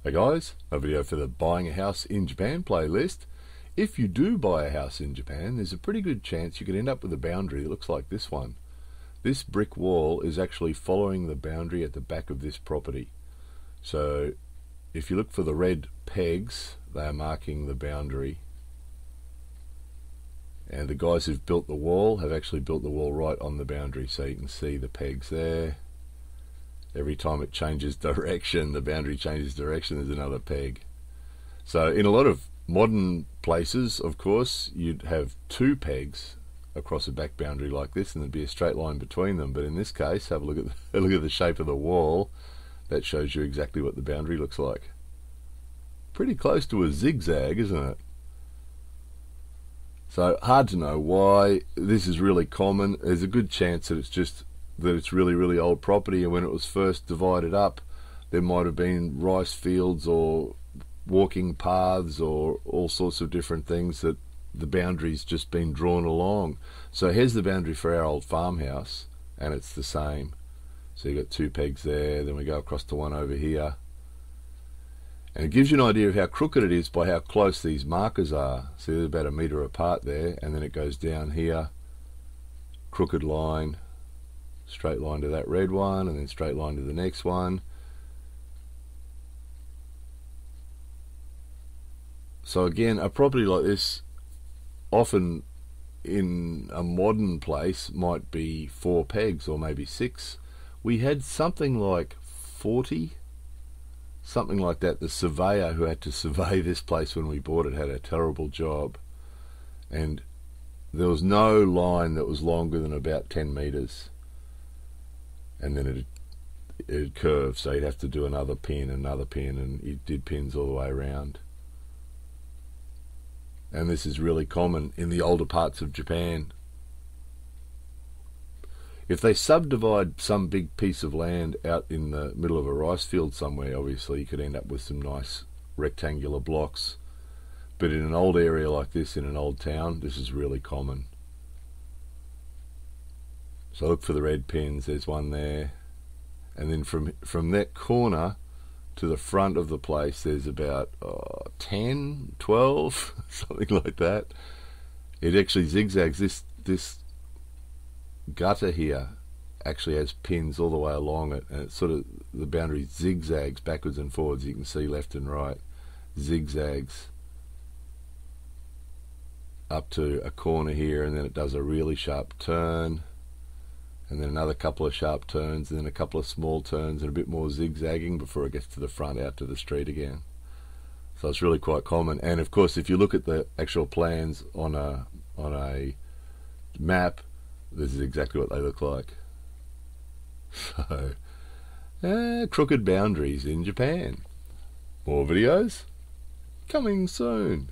Hey guys, a video for the Buying a House in Japan playlist. If you do buy a house in Japan, there's a pretty good chance you could end up with a boundary that looks like this one. This brick wall is actually following the boundary at the back of this property. So if you look for the red pegs, they are marking the boundary. And the guys who've built the wall have actually built the wall right on the boundary, so you can see the pegs there. Every time it changes direction, the boundary changes direction, there's another peg. So in a lot of modern places, of course, you'd have two pegs across a back boundary like this, and there'd be a straight line between them. But in this case, have a look at the shape of the wall. That shows you exactly what the boundary looks like. Pretty close to a zigzag, isn't it? So hard to know why. This is really common. There's a good chance that it's really old property, and when it was first divided up, there might have been rice fields or walking paths or all sorts of different things that the boundary's just been drawn along. So here's the boundary for our old farmhouse, and it's the same. So you've got two pegs there, then we go across to one over here. And it gives you an idea of how crooked it is by how close these markers are. See, they're about 1 meter apart there, and then it goes down here, crooked line, straight line to that red one, and then straight line to the next one. So again, a property like this, often in a modern place, might be 4 pegs or maybe 6. We had something like 40, something like that. The surveyor who had to survey this place when we bought it had a terrible job, and there was no line that was longer than about 10 meters. And then it curved, so you'd have to do another pin, and he did pins all the way around. And this is really common in the older parts of Japan. If they subdivide some big piece of land out in the middle of a rice field somewhere, obviously you could end up with some nice rectangular blocks. But in an old area like this, in an old town, this is really common. So look for the red pins, there's one there. And then from that corner to the front of the place, there's about 10, 12, something like that. It actually zigzags. This gutter here actually has pins all the way along it, and it's sort of, the boundary zigzags backwards and forwards. You can see left and right, zigzags up to a corner here, and then it does a really sharp turn, and then another couple of sharp turns, and then a couple of small turns, and a bit more zigzagging before it gets to the front out to the street again. So it's really quite common. And of course, if you look at the actual plans on a map, this is exactly what they look like. So, crooked boundaries in Japan. More videos coming soon.